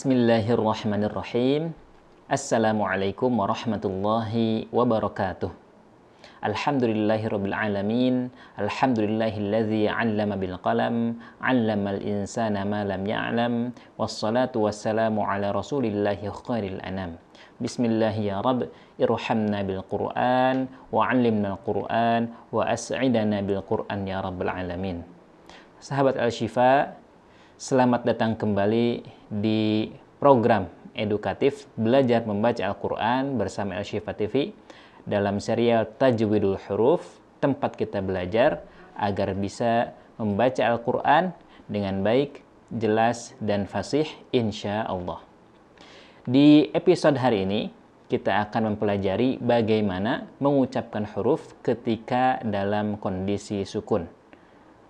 Bismillahirrahmanirrahim. Assalamualaikum warahmatullahi wabarakatuh. Alhamdulillahirabbil alamin. Alhamdulillahilladzi 'allama bil qalam, 'allamal insana ma lam ya'lam. Wassalatu wassalamu ala rasulillahi khairil anam. Bismillah ya Rabb, irhamna bil Qur'an wa 'allimna al Qur'an wa as'idana bil Qur'an ya rabbal alamin. Sahabat Al-Syifa, selamat datang kembali di program edukatif Belajar Membaca Al-Quran bersama Al-Syifa TV dalam serial Tajwidul Huruf, tempat kita belajar agar bisa membaca Al-Quran dengan baik, jelas, dan fasih insya Allah. Di episode hari ini kita akan mempelajari bagaimana mengucapkan huruf ketika dalam kondisi sukun.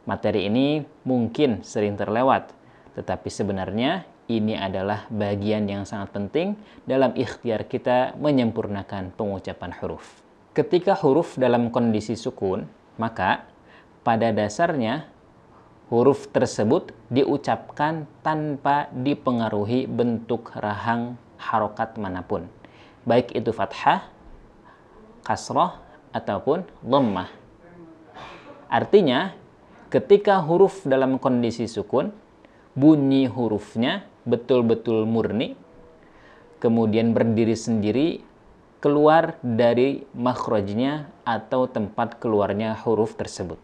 Materi ini mungkin sering terlewat, tetapi sebenarnya ini adalah bagian yang sangat penting dalam ikhtiar kita menyempurnakan pengucapan huruf. Ketika huruf dalam kondisi sukun, maka pada dasarnya huruf tersebut diucapkan tanpa dipengaruhi bentuk rahang harokat manapun, baik itu fathah, kasrah, ataupun dhammah. Artinya, ketika huruf dalam kondisi sukun, bunyi hurufnya betul-betul murni, kemudian berdiri sendiri, keluar dari makhrajnya atau tempat keluarnya huruf tersebut.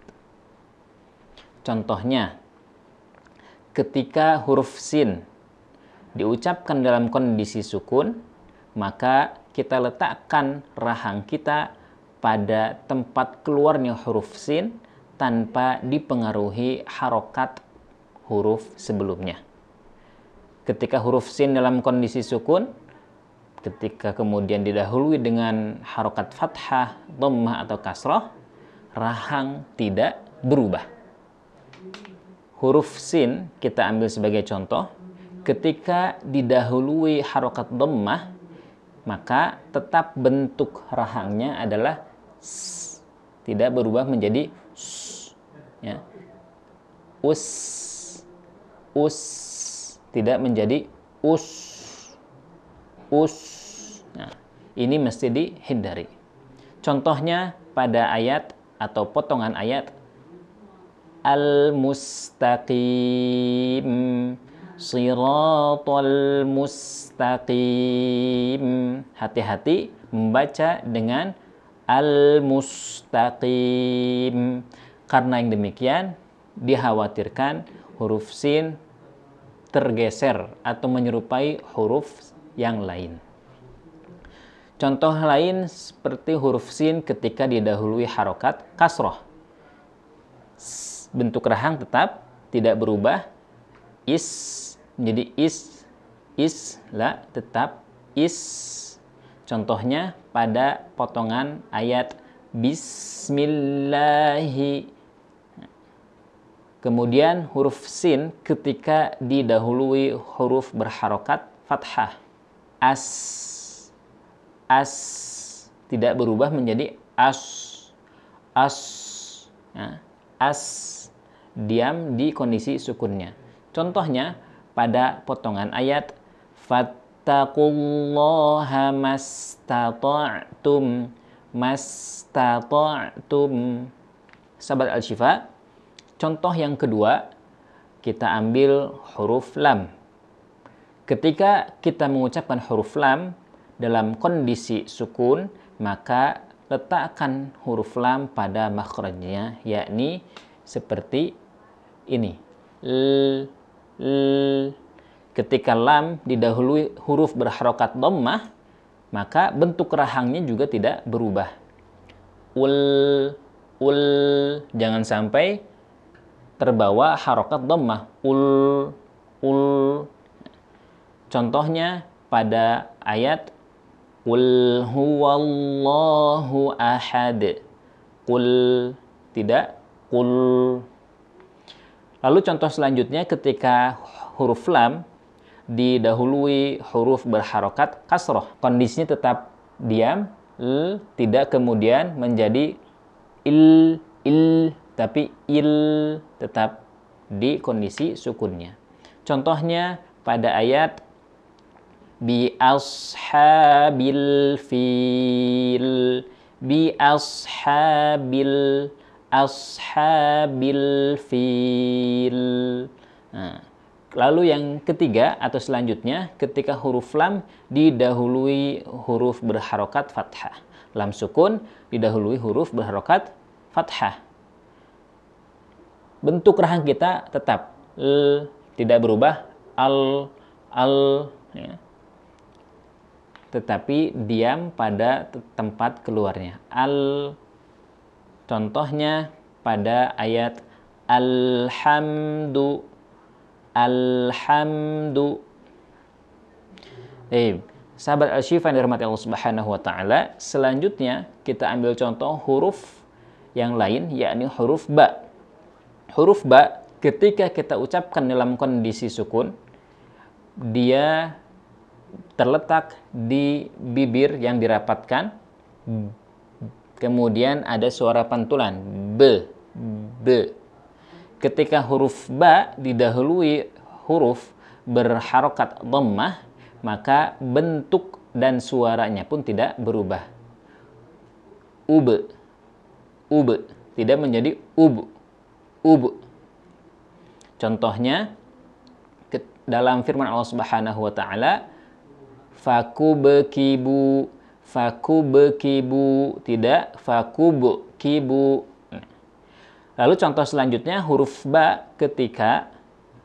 Contohnya, ketika huruf sin diucapkan dalam kondisi sukun, maka kita letakkan rahang kita pada tempat keluarnya huruf sin tanpa dipengaruhi harokat huruf sebelumnya. Ketika huruf sin dalam kondisi sukun, ketika kemudian didahului dengan harokat fathah, dhammah, atau kasrah, rahang tidak berubah. Huruf sin kita ambil sebagai contoh, ketika didahului harokat dhammah, maka tetap bentuk rahangnya adalah s, tidak berubah menjadi s, ya. Us, tidak menjadi us. Nah, ini mesti dihindari. Contohnya pada ayat atau potongan ayat Al-Mustaqim, Shiratal Mustaqim. Hati-hati membaca dengan Al-Mustaqim, karena yang demikian dikhawatirkan huruf sin tergeser atau menyerupai huruf yang lain. Contoh lain seperti huruf sin ketika didahului harokat kasroh. Bentuk rahang tetap tidak berubah. Is menjadi is, la tetap is. Contohnya pada potongan ayat Bismillahi. Kemudian huruf sin ketika didahului huruf berharokat fathah. As tidak berubah menjadi as. Nah, as diam di kondisi sukunnya. Contohnya pada potongan ayat fattaqullaha mastata'tum. Sahabat Al-Syifa, contoh yang kedua, kita ambil huruf lam. Ketika kita mengucapkan huruf lam dalam kondisi sukun, maka letakkan huruf lam pada makhrajnya, yakni seperti ini. Ketika lam didahului huruf berharokat dhammah, maka bentuk rahangnya juga tidak berubah. Jangan sampai terbawa harokat dhammah. Contohnya pada ayat Qul huwallahu ahad. Tidak qul. Lalu contoh selanjutnya ketika huruf lam didahului huruf berharokat kasroh, kondisinya tetap diam, tidak kemudian menjadi il, tapi il tetap di kondisi sukunnya. Contohnya pada ayat bi ashabil fil, bi ashabil fil. Nah, lalu yang ketiga atau selanjutnya ketika huruf lam didahului huruf berharokat fathah. Lam sukun didahului huruf berharokat fathah. Bentuk rahang kita tetap tidak berubah, al, ya. Tetapi diam pada tempat keluarnya. Contohnya pada ayat alhamdu. Sahabat Al-Syifa yang dirahmati Allah Subhanahu wa taala, selanjutnya kita ambil contoh huruf yang lain, yakni huruf ba. Huruf ba ketika kita ucapkan dalam kondisi sukun, dia terletak di bibir yang dirapatkan, kemudian ada suara pantulan b. Ketika huruf ba didahului huruf berharokat dhammah, maka bentuk dan suaranya pun tidak berubah. Ub tidak menjadi ub. Contohnya dalam firman Allah Subhanahu wa taala, fakubkibu, tidak fakubkibu. Lalu contoh selanjutnya huruf ba ketika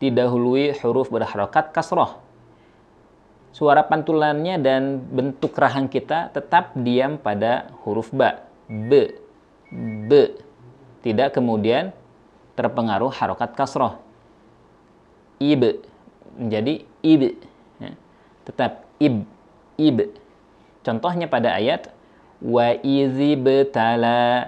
didahului huruf berharokat kasroh. Suara pantulannya dan bentuk rahang kita tetap diam pada huruf ba. B. Tidak kemudian terpengaruh harokat kasroh. Ib menjadi ib. Ya. Tetap ib. Contohnya pada ayat wa izibtala.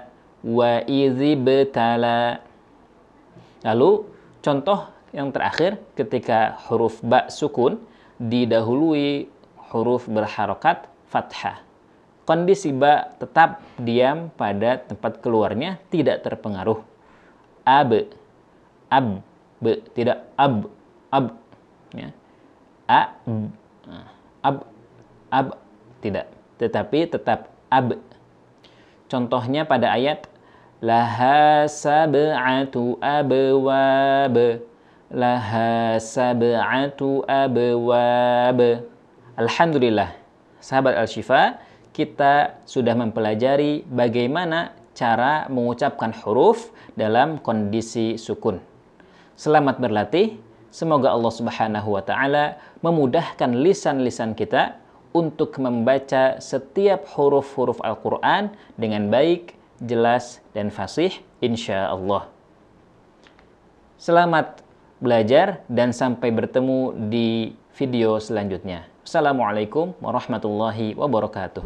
Lalu contoh yang terakhir ketika huruf ba sukun didahului huruf berharokat fathah. Kondisi ba tetap diam pada tempat keluarnya, tidak terpengaruh. Tidak ab. Ya. Ab tidak, tetapi tetap ab. Contohnya pada ayat laha sab'atu abwab. Alhamdulillah, sahabat Al-Syifa, kita sudah mempelajari bagaimana cara mengucapkan huruf dalam kondisi sukun. Selamat berlatih. Semoga Allah Subhanahu wa taala memudahkan lisan-lisan kita untuk membaca setiap huruf-huruf Al-Qur'an dengan baik, jelas, dan fasih insyaallah. Selamat belajar dan sampai bertemu di video selanjutnya. Assalamualaikum warahmatullahi wabarakatuh.